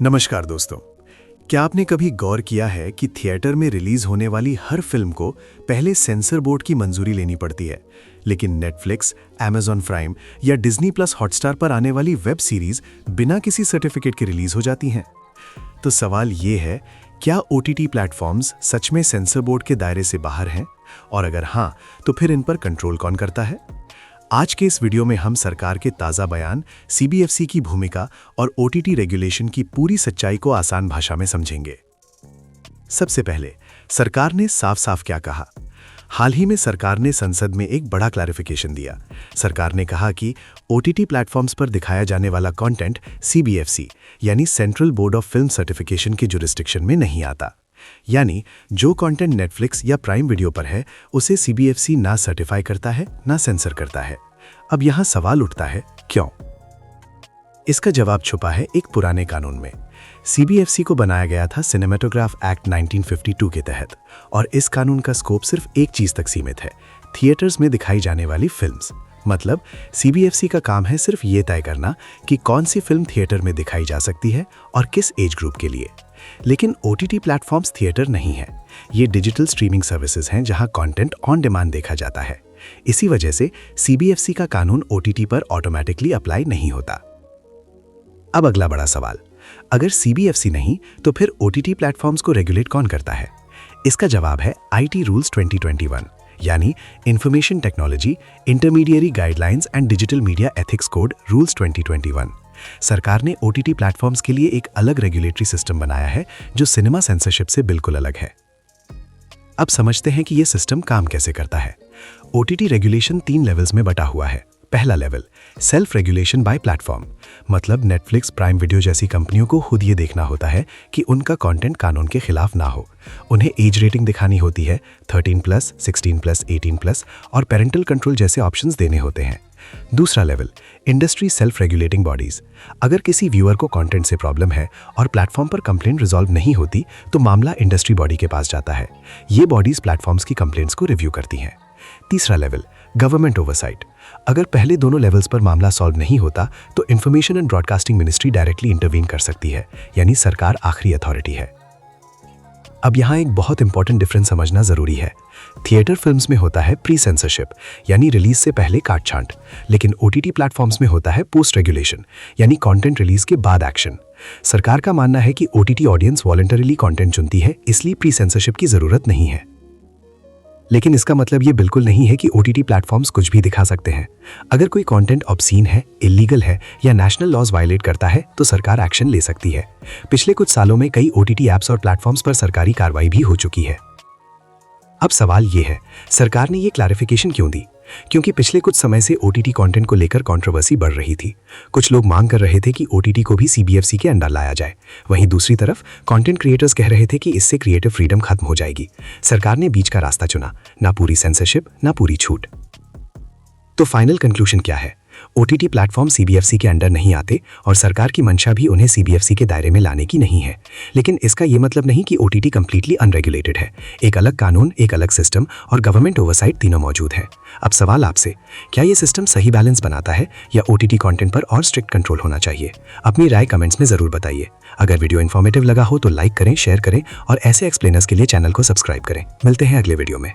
नमस्कार दोस्तों। क्या आपने कभी गौर किया है कि थिएटर में रिलीज होने वाली हर फिल्म को पहले सेंसर बोर्ड की मंजूरी लेनी पड़ती है, लेकिन नेटफ्लिक्स, अमेज़न प्राइम या डिज्नी प्लस हॉटस्टार पर आने वाली वेब सीरीज बिना किसी सर्टिफिकेट के रिलीज हो जाती हैं? तो सवाल ये है, क्या ओटीटी प्लेटफॉर्म्स सच में सेंसर बोर्ड के दायरे से बाहर हैं? और अगर हाँ, तो फिर इन पर कंट्रोल कौन करता है? आज के इस वीडियो में हम सरकार के ताज़ा बयान, सीबीएफसी की भूमिका और ओटीटी रेगुलेशन की पूरी सच्चाई को आसान भाषा में समझेंगे। सबसे पहले, सरकार ने साफ-साफ क्या कहा? हाल ही में सरकार ने संसद में एक बड़ा क्लैरिफिकेशन दिया। सरकार ने कहा कि ओटीटी प्लेटफॉर्म्स पर दिखाया जाने वाला कंटेंट सीबीएफसी यानी central board of film certification के जुरिस्डिक्शन में नहीं आता। यानी जो कंटेंट नेटफ्लिक्स या प्राइम वीडियो पर है, उसे सीबीएफसी ना सर्टिफाई करता है, ना सेंसर करता है। अब यहां सवाल उठता है, क्यों? इसका जवाब छुपा है एक पुराने कानून में। सीबीएफसी को बनाया गया था सिनेमेटोग्राफ एक्ट 1952 के तहत, और इस कानून का स्कोप सिर्फ एक चीज तक सीमित है, थिएटर्स में दिखाई जाने वाली फिल्म्स। मतलब सीबीएफसी का काम है सिर्फ ये तय करना कि कौन सी फिल्म थिएटर में दिखाई जा सकती है और किस एज ग्रुप के लिए। लेकिन ओटीटी प्लेटफॉर्म्स थिएटर नहीं है, ये डिजिटल स्ट्रीमिंग सर्विसेज हैं जहां कंटेंट ऑन डिमांड देखा जाता है। इसी वजह से सीबीएफसी का कानून ओटीटी पर ऑटोमेटिकली अप्लाई नहीं होता। अब अगला बड़ा सवाल, अगर सीबीएफसी नहीं तो फिर ओटीटी प्लेटफॉर्म्स को रेगुलेट कौन करता है? इसका जवाब है आईटी रूल्स 2021, यानी information technology, intermediary guidelines and digital media ethics code rules 2021। सरकार ने ओटीटी प्लेटफॉर्म्स के लिए एक अलग रेगुलेटरी सिस्टम बनाया है जो सिनेमा सेंसरशिप से बिल्कुल अलग है। अब समझते हैं कि यह सिस्टम काम कैसे करता है। ओटीटी रेगुलेशन 3 लेवल्स में बटा हुआ है। पहला level, self regulation bye platform, मतलब नेटफ्लिक्स, प्राइम वीडियो जैसी कंपनियों को खुद ये देखना होता है कि उनका कंटेंट कानून के खिलाफ ना हो। उन्हें एज रेटिंग दिखानी होती है, 13+, 16+, 18+, और पेरेंटल कंट्रोल जैसे ऑप्शंस देने होते हैं। दूसरा level, industry self regulating bodies. अगर किसी व्यूअर को कंटेंट से प्रॉब्लम है और प्लेटफॉर्म पर कंप्लेंट रिजॉल्व नहीं होती, तो मामला इंडस्ट्री बॉडी के पास जाता है। ये बॉडीज प्लेटफॉर्म्स की कंप्लेंट्स को रिव्यू करती हैं। तीसरा लेवल, गवर्नमेंट ओवरसाइट। अगर पहले दोनों लेवल्स पर मामला सॉल्व नहीं होता, तो information and broadcasting ministry directly intervene कर सकती है, यानी सरकार आखिरी अथॉरिटी है। अब यहाँ एक बहुत इंपॉर्टेंट डिफरेंस समझना जरूरी है। थिएटर फिल्म्स में होता है प्री सेंसरशिप, यानी रिलीज से पहले काट छांट, लेकिन ओटीटी प्लेटफॉर्म्स में होता है पोस्ट रेगुलेशन, यानी कंटेंट रिलीज के बाद एक्शन। सरकार का मानना है कि ओटीटी ऑडियंस वॉलंटरीली कंटेंट चुनती है, इसलिए प्री सेंसरशिप की जरूरत नहीं है। लेकिन इसका मतलब ये बिल्कुल नहीं है कि ओटीटी प्लेटफॉर्म्स कुछ भी दिखा सकते हैं। अगर कोई कंटेंट ऑब्सीन है, इलीगल है या नेशनल लॉज वायलेट करता है, तो सरकार एक्शन ले सकती है। पिछले कुछ सालों में कई ओटीटी ऐप्स और प्लेटफॉर्म्स पर सरकारी कार्रवाई भी हो चुकी है। अब सवाल ये है, सरकार ने ये क्लैरिफिकेशन क्यों दी? क्योंकि पिछले कुछ समय से ओटीटी कंटेंट को लेकर कंट्रोवर्सी बढ़ रही थी। कुछ लोग मांग कर रहे थे कि ओटीटी को भी सीबीएफसी के अंडर लाया जाए। वहीं दूसरी तरफ कंटेंट क्रिएटर्स कह रहे थे कि इससे क्रिएटिव फ्रीडम खत्म हो जाएगी। सरकार ने बीच का रास्ता चुना, ना पूरी सेंसरशिप, ना पूरी छूट। तो फाइनल कंक्लूजन क्या है? ओटीटी प्लेटफॉर्म सीबीएफसी के अंडर नहीं आते और सरकार की मंशा भी उन्हें सीबीएफसी के दायरे में लाने की नहीं है। लेकिन इसका यह मतलब नहीं कि ओटीटी कंप्लीटली अनरेगुलेटेड है। एक अलग कानून, एक अलग सिस्टम और गवर्नमेंट ओवरसाइट तीनों मौजूद है। अब सवाल आपसे, क्या यह सिस्टम सही बैलेंस बनाता है या ओटीटी कंटेंट पर और स्ट्रिक्ट कंट्रोल होना चाहिए? अपनी राय कमेंट्स में जरूर बताइए। अगर वीडियो इन्फॉर्मेटिव लगा हो तो लाइक करें, शेयर करें और ऐसे एक्सप्लेनर्स के लिए चैनल को सब्सक्राइब करें। मिलते हैं अगले वीडियो में।